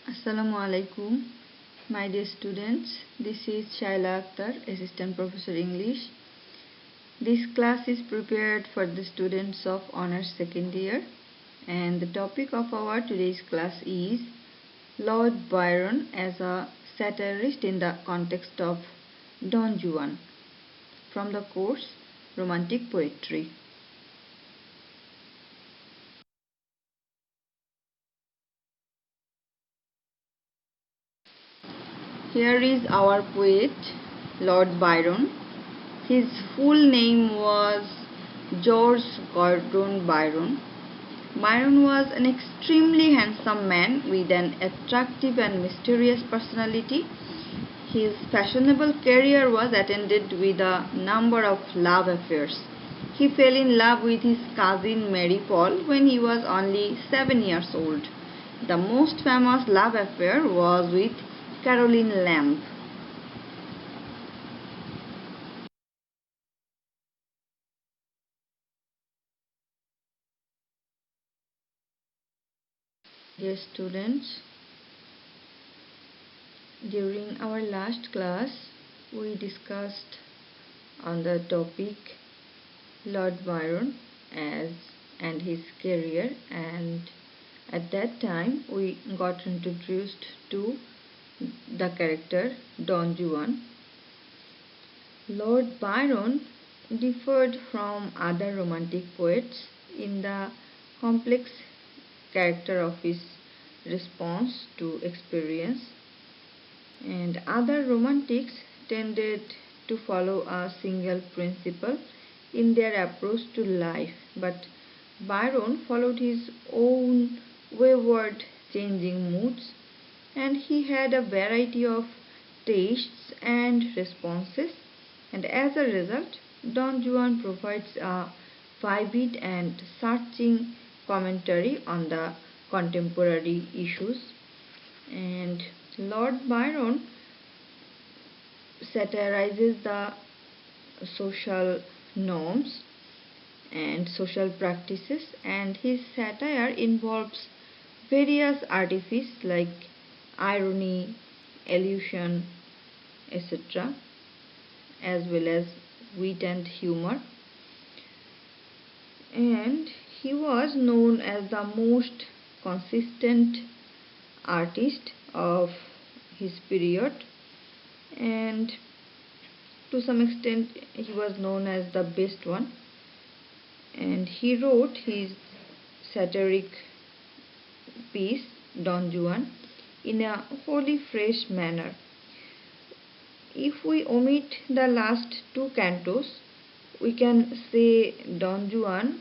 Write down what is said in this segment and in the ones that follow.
Assalamu alaikum, my dear students. This is Shaila Akhtar, Assistant Professor English. This class is prepared for the students of Honours Second Year, and the topic of our today's class is Lord Byron as a satirist in the context of Don Juan, from the course Romantic Poetry. Here is our poet, Lord Byron. His full name was George Gordon Byron. Byron was an extremely handsome man with an attractive and mysterious personality. His fashionable career was attended with a number of love affairs. He fell in love with his cousin Mary Paul when he was only 7 years old. The most famous love affair was with Caroline Lamb. Dear students, during our last class, we discussed on the topic Lord Byron and his career, and at that time we got introduced to the character Don Juan. Lord Byron differed from other romantic poets in the complex character of his response to experience, and other romantics tended to follow a single principle in their approach to life, but Byron followed his own wayward, changing moods, and he had a variety of tastes and responses, and as a result, Don Juan provides a vivid and searching commentary on the contemporary issues. And Lord Byron satirizes the social norms and social practices, and his satire involves various artifices like irony, allusion, etc., as well as wit and humor. And he was known as the most consistent artist of his period, and to some extent he was known as the best one, and he wrote his satiric piece Don Juan in a wholly fresh manner. If we omit the last two cantos, we can say Don Juan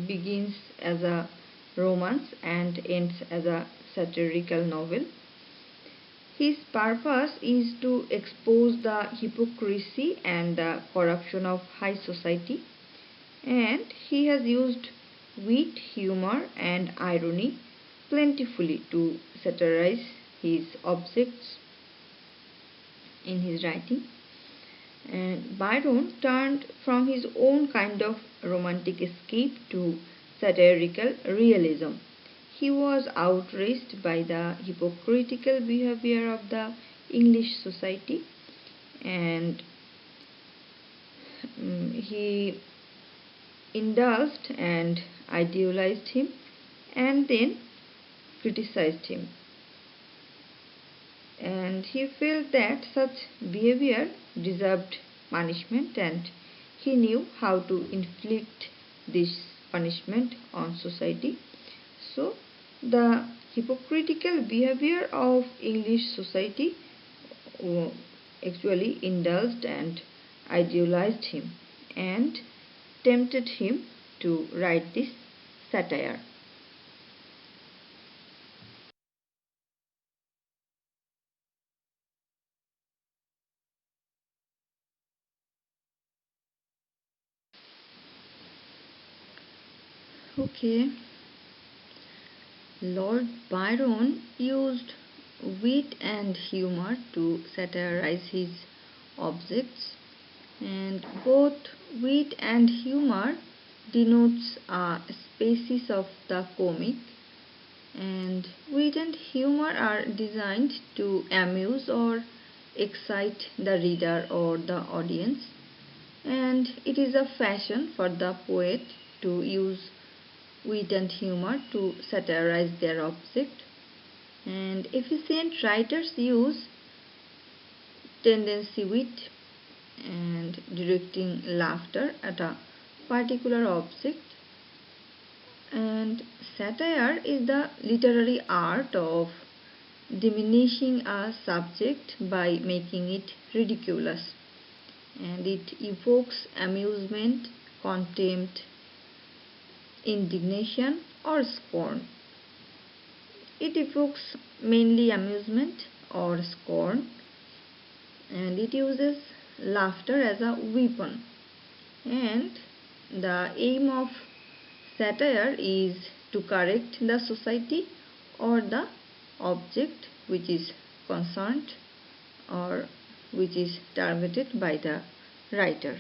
begins as a romance and ends as a satirical novel. His purpose is to expose the hypocrisy and the corruption of high society, and he has used wit, humor, and irony plentifully to satirize his objects in his writing. And Byron turned from his own kind of romantic escape to satirical realism. He was outraged by the hypocritical behavior of the English society, and he indulged and idealized him and then criticized him. And he felt that such behavior deserved punishment, and he knew how to inflict this punishment on society. So the hypocritical behavior of English society actually indulged and idealized him and tempted him to write this satire. Okay, Lord Byron used wit and humor to satirize his objects, and both wit and humor denotes a species of the comic, And wit and humor are designed to amuse or excite the reader or the audience, and it is a fashion for the poet to use wit and humor to satirize their object. And efficient writers use tendency wit and directing laughter at a particular object. And satire is the literary art of diminishing a subject by making it ridiculous, and it evokes amusement, contempt, indignation, or scorn. It evokes mainly amusement or scorn, and it uses laughter as a weapon. And the aim of satire is to correct the society or the object which is concerned or which is targeted by the writer.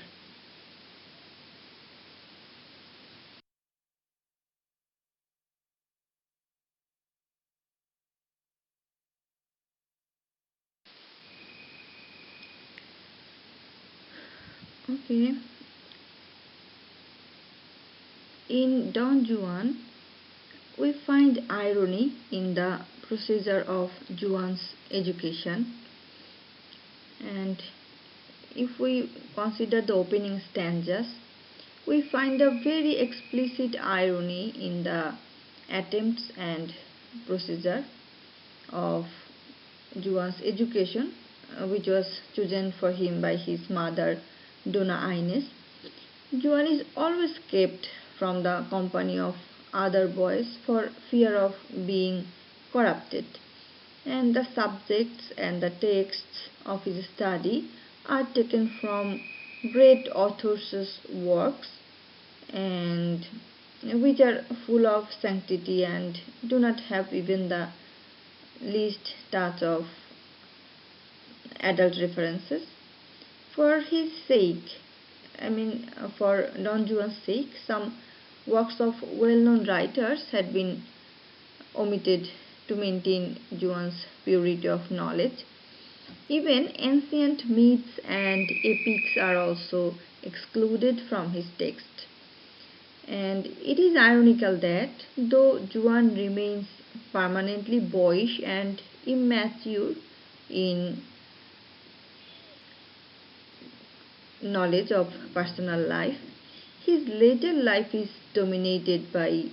Okay, in Don Juan, we find irony in the procedure of Juan's education, and if we consider the opening stanzas, we find a very explicit irony in the attempts and procedure of Juan's education, which was chosen for him by his mother, Dona Ines. Juan is always kept from the company of other boys for fear of being corrupted, and the subjects and the texts of his study are taken from great authors' works, and which are full of sanctity and do not have even the least touch of adult references. For his sake, for Don Juan's sake, some works of well known writers had been omitted to maintain Juan's purity of knowledge. Even ancient myths and epics are also excluded from his text. And it is ironical that though Juan remains permanently boyish and immature in knowledge of personal life, his later life is dominated by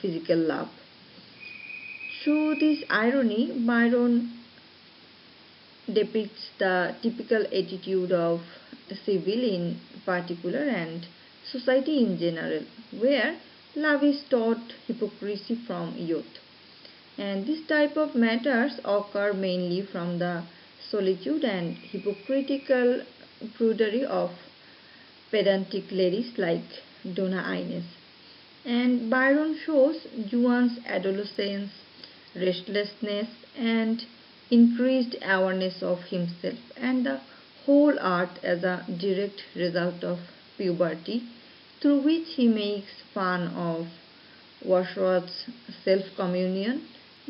physical love. Through this irony, Byron depicts the typical attitude of civil in particular and society in general, where love is taught hypocrisy from youth. And this type of matters occur mainly from the solitude and hypocritical prudery of pedantic ladies like Dona Ines. And Byron shows Juan's adolescence, restlessness, and increased awareness of himself and the whole art as a direct result of puberty, through which he makes fun of Wordsworth's self communion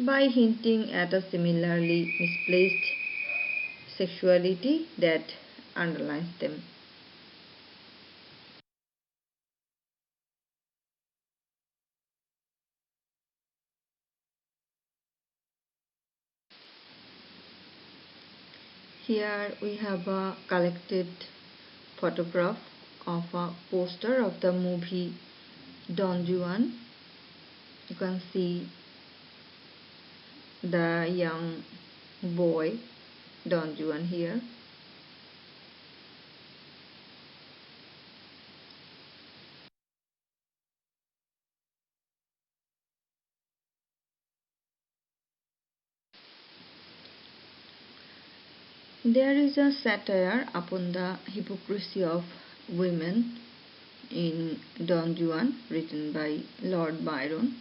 by hinting at a similarly misplaced sexuality that underlines them. Here we have a collected photograph of a poster of the movie Don Juan. You can see the young boy Don Juan here. There is a satire upon the hypocrisy of women in Don Juan, written by Lord Byron.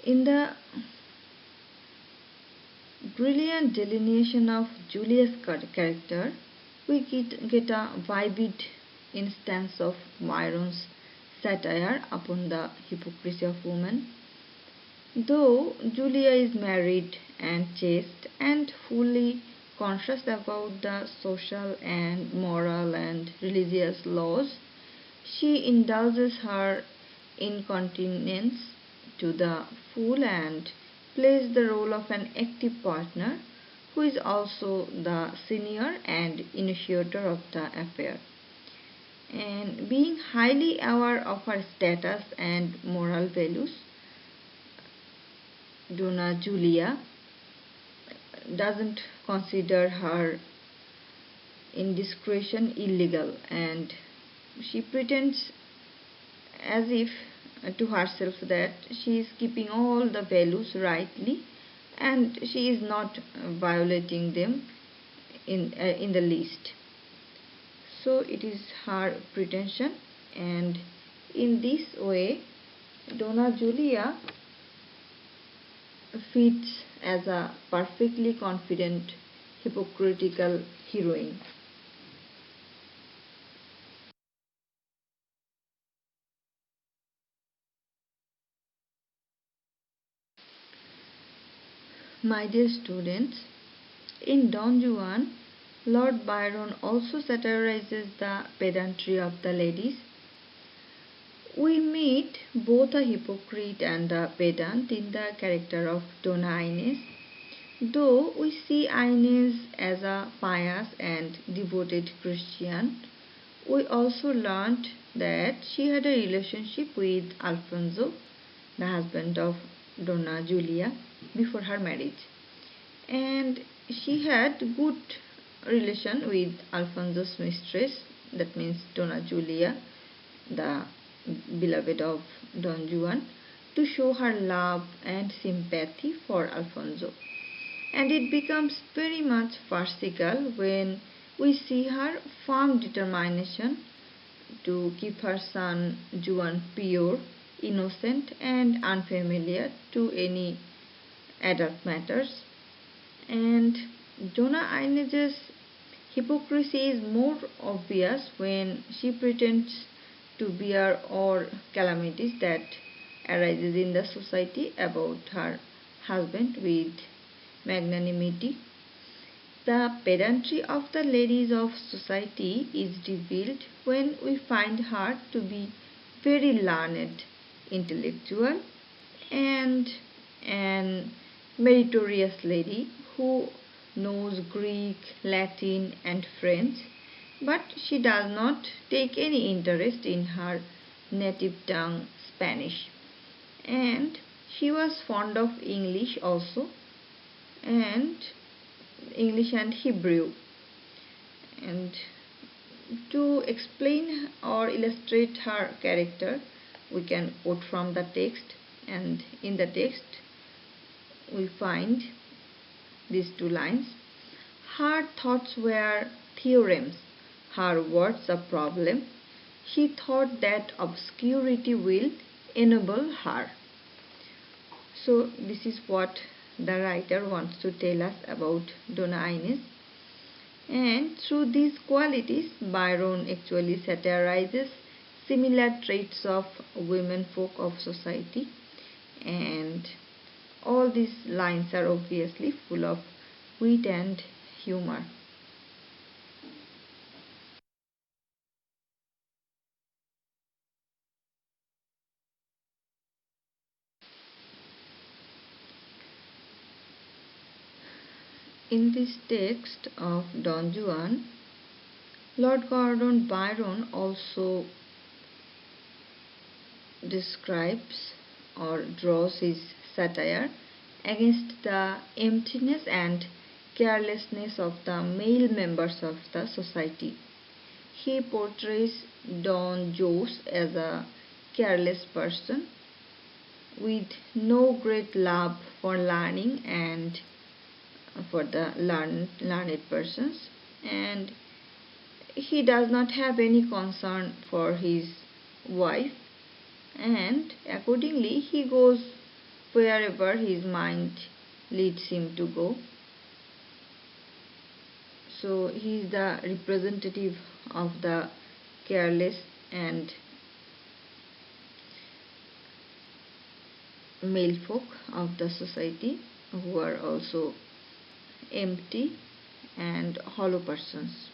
In the brilliant delineation of Julia's character, we get a vivid instance of Byron's satire upon the hypocrisy of women. Though Julia is married and chaste and fully conscious about the social and moral and religious laws, she indulges her incontinence to the full and plays the role of an active partner who is also the senior and initiator of the affair. And being highly aware of her status and moral values, Donna Julia doesn't consider her indiscretion illegal, and she pretends as if to herself that she is keeping all the values rightly and she is not violating them in the least. So it is her pretension, and in this way Donna Julia fits as a perfectly confident hypocritical heroine. My dear students, in Don Juan, Lord Byron also satirizes the pedantry of the ladies. We meet both a hypocrite and a pedant in the character of Donna Inez. Though we see Inez as a pious and devoted Christian, we also learned that she had a relationship with Alfonso, the husband of Donna Julia, before her marriage. And she had good relation with Alfonso's mistress, that means Donna Julia, the beloved of Don Juan, to show her love and sympathy for Alfonso. And it becomes very much farcical when we see her firm determination to keep her son Juan pure, innocent, and unfamiliar to any adult matters. And Donna Inez's hypocrisy is more obvious when she pretends to bear all calamities that arises in the society about her husband with magnanimity. The pedantry of the ladies of society is revealed when we find her to be very learned, intellectual, and an meritorious lady who knows Greek, Latin, and French, but she does not take any interest in her native tongue, Spanish. And she was fond of English also, and English and Hebrew. And to explain or illustrate her character, we can quote from the text, and in the text we find these two lines. Her thoughts were theorems, her words a problem. She thought that obscurity will ennoble her. So this is what the writer wants to tell us about Donna Inez. And through these qualities, Byron actually satirizes similar traits of women folk of society, and all these lines are obviously full of wit and humor. In this text of Don Juan, Lord Gordon Byron also describes or draws his satire against the emptiness and carelessness of the male members of the society. He portrays Don Jose as a careless person with no great love for learning and for the learned persons, and he does not have any concern for his wife, and accordingly he goes wherever his mind leads him to go. So he is the representative of the careless and male folk of the society who are also empty and hollow persons.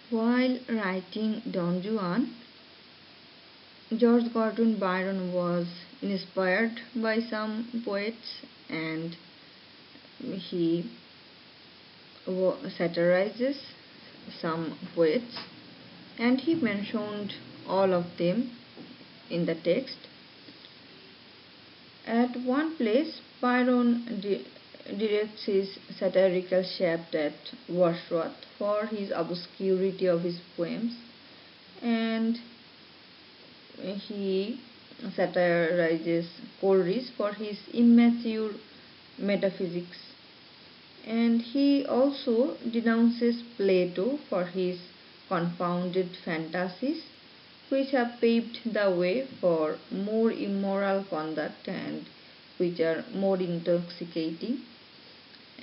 While writing Don Juan, George Gordon Byron was inspired by some poets, and he satirizes some poets, and he mentioned all of them in the text. At one place, Byron directs his satirical shaft at Wordsworth for his obscurity of his poems, and he satirizes Coleridge for his immature metaphysics, and he also denounces Plato for his confounded fantasies, which have paved the way for more immoral conduct and which are more intoxicating.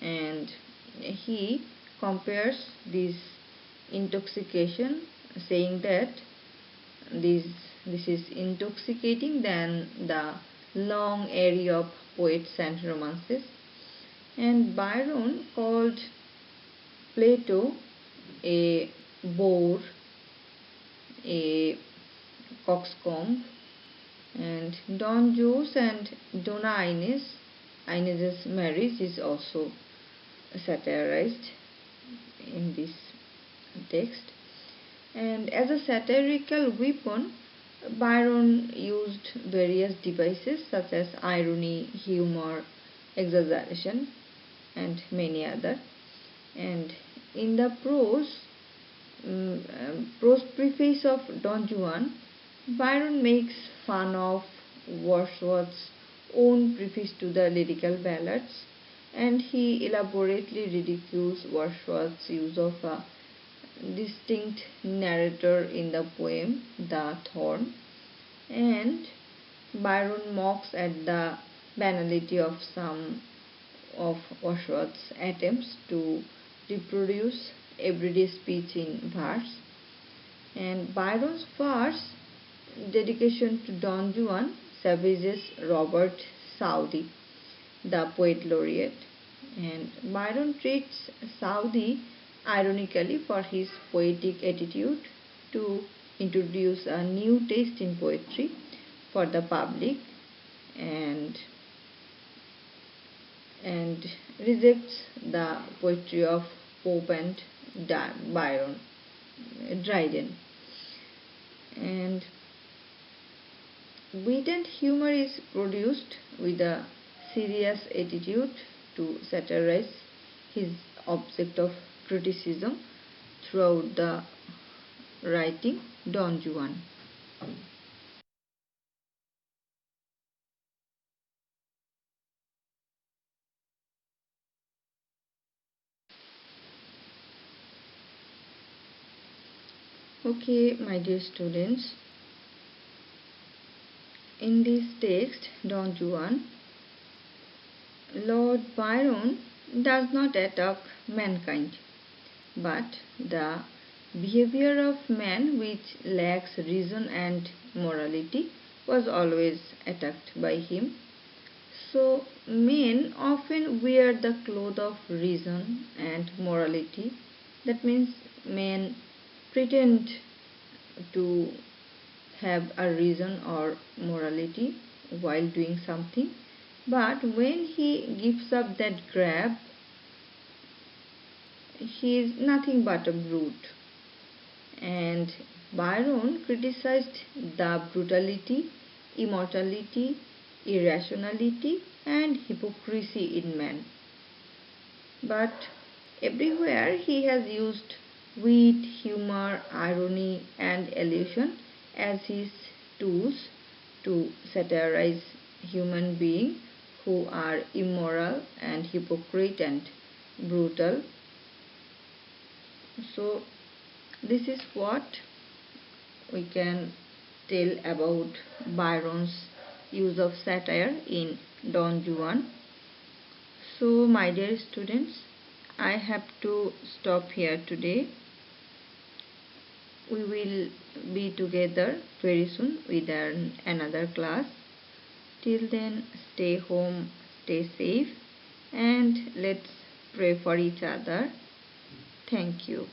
And he compares this intoxication, saying that this, this is intoxicating than the long array of poets and romances. And Byron called Plato a bore, a coxcomb, and Don Jose and Donna Inez. Inez's marriage is also satirized in this text. And as a satirical weapon, Byron used various devices such as irony, humor, exaggeration, and many other. And in the prose preface of Don Juan, Byron makes fun of Wordsworth's own preface to the lyrical ballads, and he elaborately ridicules Wordsworth's use of a distinct narrator in the poem The Thorn, and Byron mocks at the banality of some of Wordsworth's attempts to reproduce everyday speech in verse. And Byron's first dedication to Don Juan savages Robert Southey, the poet laureate, and Byron treats Southey ironically for his poetic attitude to introduce a new taste in poetry for the public, and rejects the poetry of Pope and Byron, Dryden. And wit and humor is produced with a serious attitude to satirize his object of criticism throughout the writing Don Juan. Okay, my dear students, in this text, Don Juan, Lord Byron does not attack mankind, but the behavior of man which lacks reason and morality was always attacked by him. So, men often wear the cloth of reason and morality. That means men pretend to have a reason or morality while doing something, but when he gives up that grab, he is nothing but a brute. And Byron criticized the brutality, immortality, irrationality, and hypocrisy in man. But everywhere he has used wit, humor, irony, and allusion as his tools to satirize human beings who are immoral and hypocrite and brutal. So, this is what we can tell about Byron's use of satire in Don Juan. So, my dear students, I have to stop here today. We will be together very soon with another class. Till then, stay home, stay safe, and let's pray for each other. Thank you.